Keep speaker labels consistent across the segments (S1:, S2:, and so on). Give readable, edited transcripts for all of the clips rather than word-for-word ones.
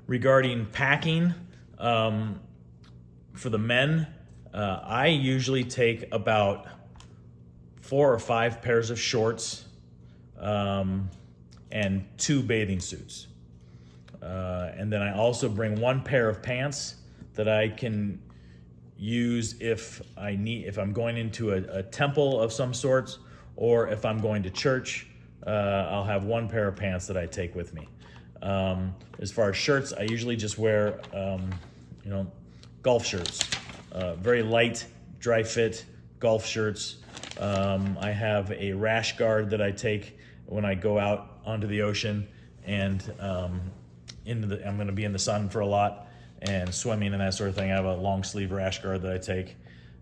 S1: Regarding packing, for the men, I usually take about 4 or 5 pairs of shorts, and 2 bathing suits. And then I also bring 1 pair of pants that I can use if I'm going into a temple of some sorts, or if I'm going to church. I'll have 1 pair of pants that I take with me. As far as shirts, I usually just wear, golf shirts, very light, dry fit golf shirts. I have a rash guard that I take when I go out onto the ocean, and I'm going to be in the sun for a lot and swimming and that sort of thing. I have a long sleeve rash guard that I take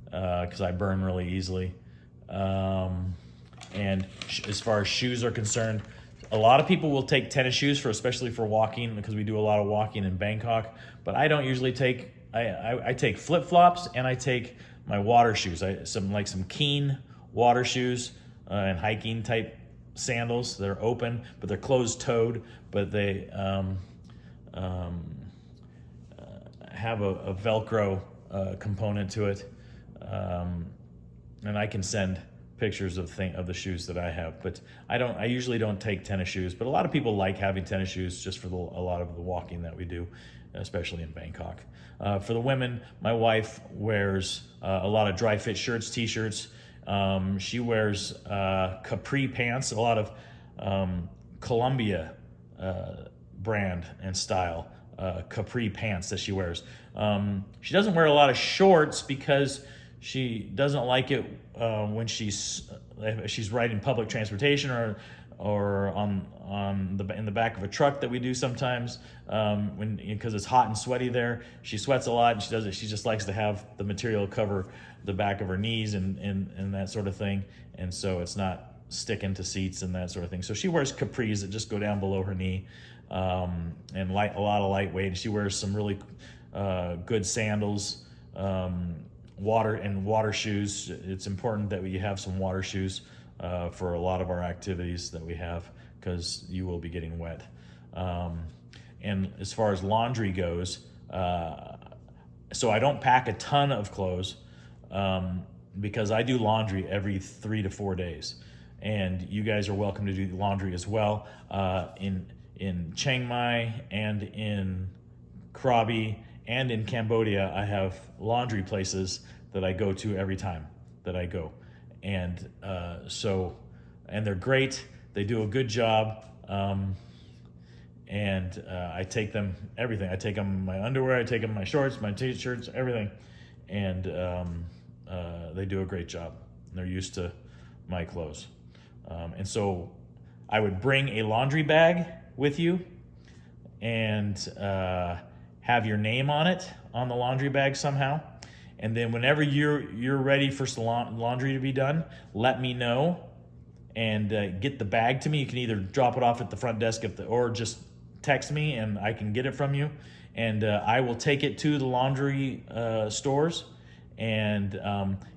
S1: because I burn really easily. And as far as shoes are concerned, a lot of people will take tennis shoes especially for walking, because we do a lot of walking in Bangkok. But I don't usually take. I take flip flops, and I take my water shoes. Some Keen water shoes and hiking type sandals. They're open, but they're closed toed. But they have a Velcro component to it, and I can send pictures of the shoes that I have. But I usually don't take tennis shoes, but a lot of people like having tennis shoes just for a lot of the walking that we do, especially in Bangkok. For the women, my wife wears a lot of dry fit shirts, t-shirts. She wears capri pants, a lot of Columbia brand and style capri pants that she wears. She doesn't wear a lot of shorts because she doesn't like it when she's riding public transportation or in the back of a truck that we do sometimes, because it's hot and sweaty there. She sweats a lot, and she just likes to have the material cover the back of her knees and that sort of thing, and so it's not sticking to seats and that sort of thing. So she wears capris that just go down below her knee, and a lot of lightweight. She wears some really good sandals, water shoes. It's important that you have some water shoes for a lot of our activities that we have, because you will be getting wet. And as far as laundry goes, so I don't pack a ton of clothes, because I do laundry every 3 to 4 days, and you guys are welcome to do laundry as well. In Chiang Mai and in Krabi and in Cambodia, I have laundry places that I go to every time that I go. And and they're great. They do a good job. And I take them everything. I take them my underwear, I take them my shorts, my t-shirts, everything. And they do a great job. They're used to my clothes. And so I would bring a laundry bag with you and have your name on it, on the laundry bag somehow. And then whenever you're ready for laundry to be done, let me know and get the bag to me. You can either drop it off at the front desk or just text me and I can get it from you. And I will take it to the laundry stores. And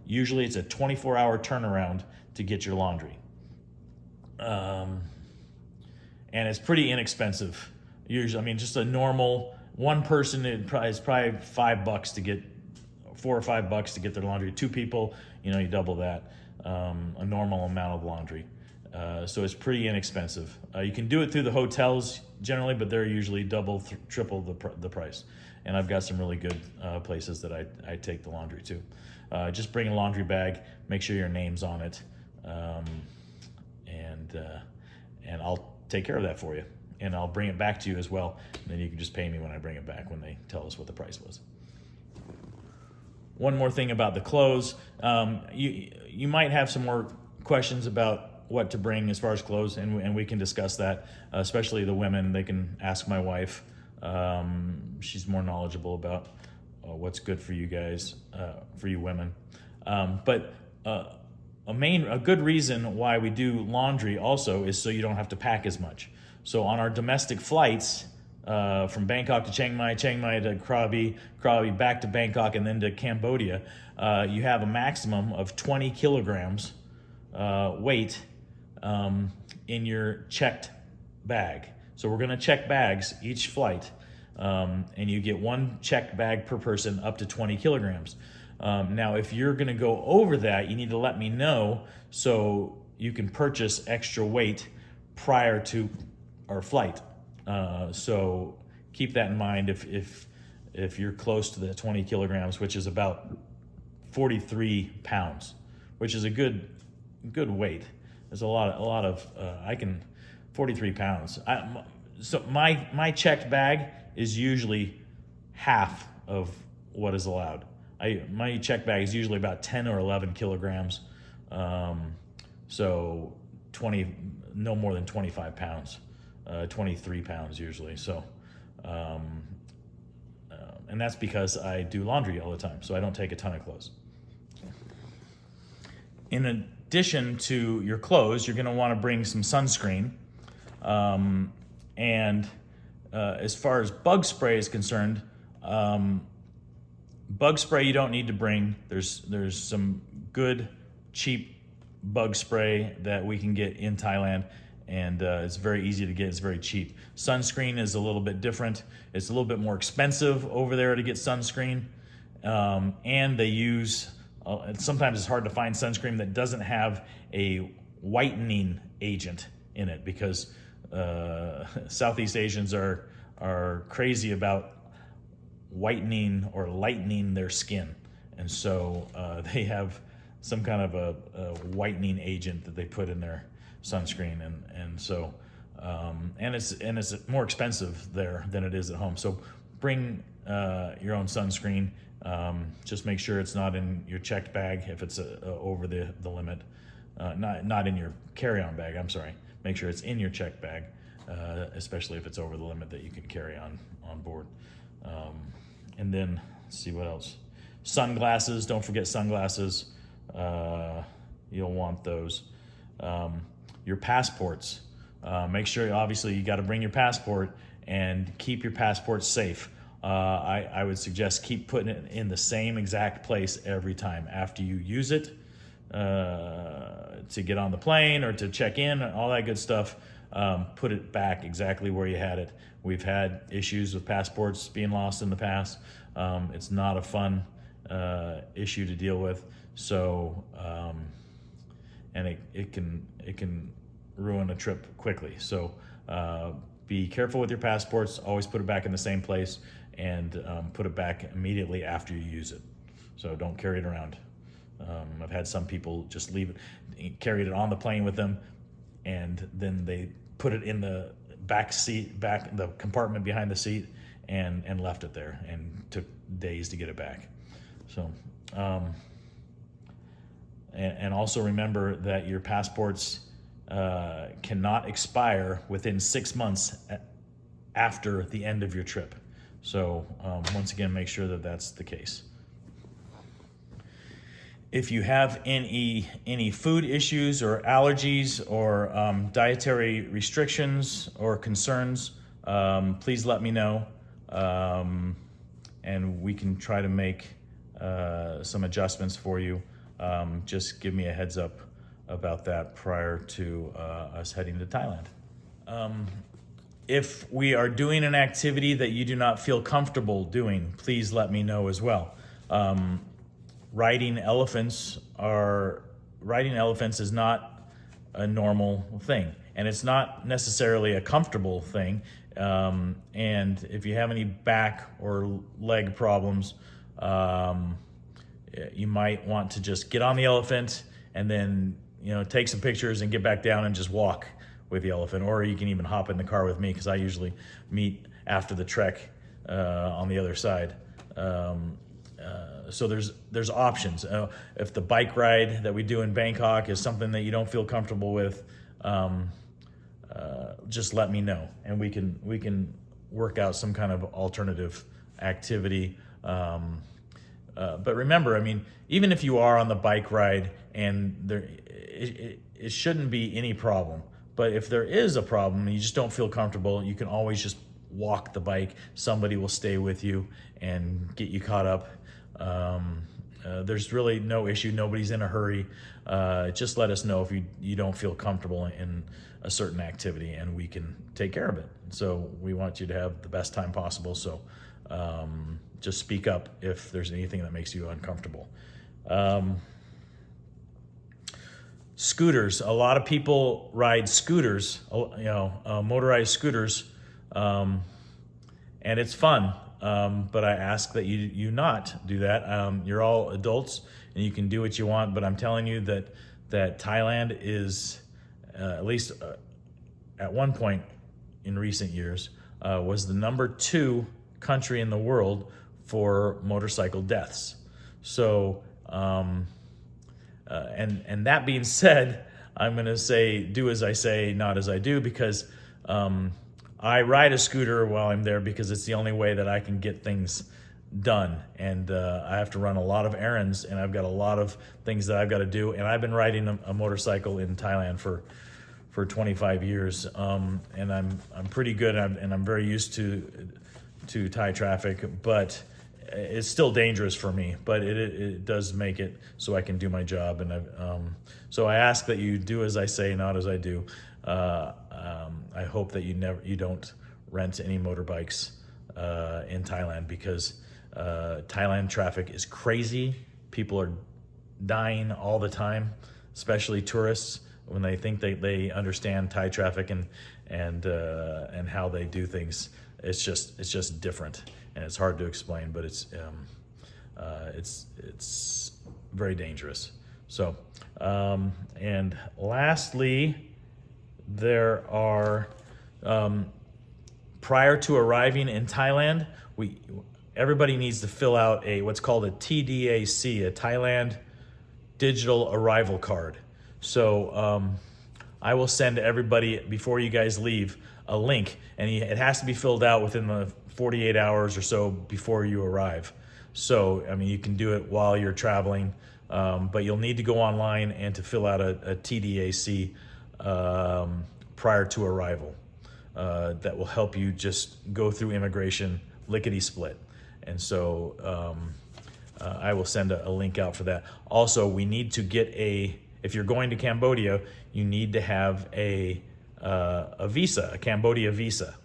S1: usually it's a 24-hour turnaround to get your laundry. And it's pretty inexpensive. Usually, just a normal one person is probably $5 to get, $4 or $5 to get their laundry. 2 people, you double that, a normal amount of laundry. So it's pretty inexpensive. You can do it through the hotels generally, but they're usually double, triple the price. And I've got some really good places that I take the laundry to. Just bring a laundry bag, make sure your name's on it, and I'll take care of that for you. And I'll bring it back to you as well. And then you can just pay me when I bring it back, when they tell us what the price was. One more thing about the clothes. You might have some more questions about what to bring as far as clothes, and we can discuss that, especially the women. They can ask my wife. She's more knowledgeable about what's good for you guys, for you women. But a good reason why we do laundry also is so you don't have to pack as much. So on our domestic flights, from Bangkok to Chiang Mai to Krabi back to Bangkok, and then to Cambodia, you have a maximum of 20 kilograms weight in your checked bag. So we're going to check bags each flight. and you get one checked bag per person up to 20 kilograms. Now, if you're going to go over that, you need to let me know so you can purchase extra weight prior to our flight. So keep that in mind if you're close to the 20 kilograms, which is about 43 pounds, which is a good weight. There's a lot of 43 pounds. So my checked bag is usually half of what is allowed. My check bag is usually about 10 or 11 kilograms. So no more than 25 pounds, 23 pounds usually. So, and that's because I do laundry all the time, so I don't take a ton of clothes. In addition to your clothes, you're going to want to bring some sunscreen. As far as bug spray is concerned, bug spray you don't need to bring. There's some good, cheap bug spray that we can get in Thailand, and it's very easy to get. It's very cheap. Sunscreen is a little bit different. It's a little bit more expensive over there to get sunscreen, and they use, sometimes it's hard to find sunscreen that doesn't have a whitening agent in it, because Southeast Asians are crazy about whitening or lightening their skin, and so they have some kind of a whitening agent that they put in their sunscreen, and so it's more expensive there than it is at home. So bring your own sunscreen. Just make sure it's not in your checked bag if it's over the limit. Not in your carry-on bag. I'm sorry. Make sure it's in your checked bag, especially if it's over the limit that you can carry on board. And then, let's see what else. Sunglasses, don't forget sunglasses. You'll want those. Your passports. Make sure, obviously, you got to bring your passport and keep your passport safe. I would suggest keep putting it in the same exact place every time. After you use it, to get on the plane or to check in, all that good stuff, put it back exactly where you had it. We've had issues with passports being lost in the past. It's not a fun issue to deal with. So, and it can ruin a trip quickly. So be careful with your passports. Always put it back in the same place, and put it back immediately after you use it. So don't carry it around. I've had some people just leave it, carried it on the plane with them, and then they put it in the back the compartment behind the seat, and left it there, and took days to get it back. So, and also remember that your passports cannot expire within 6 months after the end of your trip. So once again, make sure that that's the case. If you have any food issues or allergies or dietary restrictions or concerns, please let me know, and we can try to make some adjustments for you. Just give me a heads up about that prior to us heading to Thailand. If we are doing an activity that you do not feel comfortable doing, please let me know as well. Riding elephants is not a normal thing, and it's not necessarily a comfortable thing. And if you have any back or leg problems, you might want to just get on the elephant and then take some pictures and get back down and just walk with the elephant, or you can even hop in the car with me, because I usually meet after the trek on the other side. So there's options. If the bike ride that we do in Bangkok is something that you don't feel comfortable with, just let me know, and we can work out some kind of alternative activity. But remember, even if you are on the bike ride and it shouldn't be any problem. But if there is a problem and you just don't feel comfortable, you can always just walk the bike. Somebody will stay with you and get you caught up. there's really no issue. Nobody's in a hurry. Just let us know if you don't feel comfortable in a certain activity, and we can take care of it. So we want you to have the best time possible. So just speak up if there's anything that makes you uncomfortable. Scooters. A lot of people ride scooters, motorized scooters, and it's fun. But I ask that you not do that. You're all adults and you can do what you want, but I'm telling you that Thailand is, at least at one point in recent years, was the #2 country in the world for motorcycle deaths. So, and that being said, I'm going to say, do as I say, not as I do, because I ride a scooter while I'm there because it's the only way that I can get things done. And I have to run a lot of errands, and I've got a lot of things that I've got to do. And I've been riding a motorcycle in Thailand for 25 years, and I'm pretty good, and I'm very used to Thai traffic, but it's still dangerous for me, but it does make it so I can do my job. And so I ask that you do as I say, not as I do. I hope that you don't rent any motorbikes in Thailand, because Thailand traffic is crazy. People are dying all the time, especially tourists, when they think they understand Thai traffic and how they do things. It's just different, and it's hard to explain, but it's very dangerous. So, and lastly, there are, prior to arriving in Thailand, everybody needs to fill out what's called a TDAC, a Thailand Digital Arrival Card. So I will send everybody, before you guys leave, a link, and it has to be filled out within the 48 hours or so before you arrive. So, I mean, you can do it while you're traveling, but you'll need to go online and to fill out a TDAC prior to arrival. That will help you just go through immigration lickety-split. And so I will send a link out for that. Also, we need to get if you're going to Cambodia, you need to have a visa, a Cambodia visa,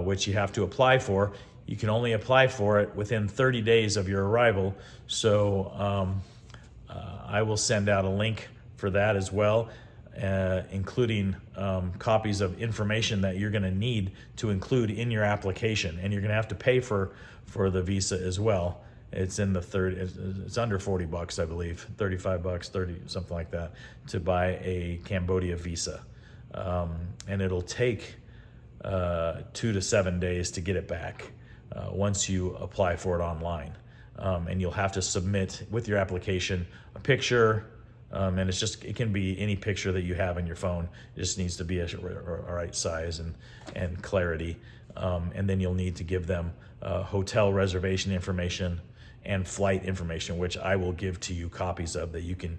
S1: which you have to apply for. You can only apply for it within 30 days of your arrival. So I will send out a link for that as well, including copies of information that you're going to need to include in your application. And you're going to have to pay for the visa as well. It's in it's under $40, I believe, $35, 30, something like that, to buy a Cambodia visa. And it'll take 2 to 7 days to get it back once you apply for it online. And you'll have to submit with your application a picture, and it can be any picture that you have on your phone. It just needs to be a right size and clarity. And then you'll need to give them hotel reservation information and flight information, which I will give to you copies of, that you can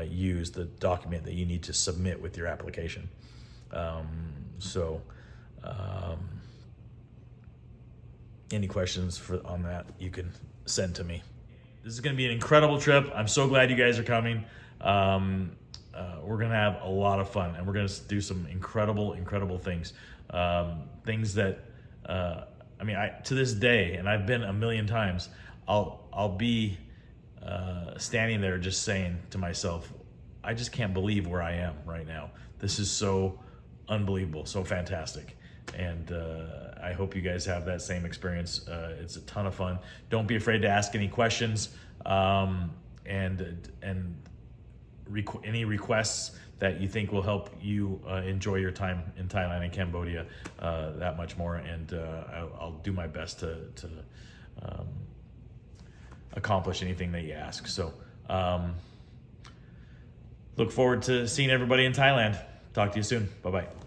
S1: use the document that you need to submit with your application. Any questions on that, you can send to me. This is going to be an incredible trip. I'm so glad you guys are coming. We're going to have a lot of fun, and we're going to do some incredible things. Things that, to this day, and I've been a million times, I'll be standing there just saying to myself, I just can't believe where I am right now. This is so unbelievable, so fantastic. And I hope you guys have that same experience. It's a ton of fun. Don't be afraid to ask any questions, and any requests that you think will help you enjoy your time in Thailand and Cambodia that much more. And I'll do my best to accomplish anything that you ask. So look forward to seeing everybody in Thailand. Talk to you soon. Bye-bye.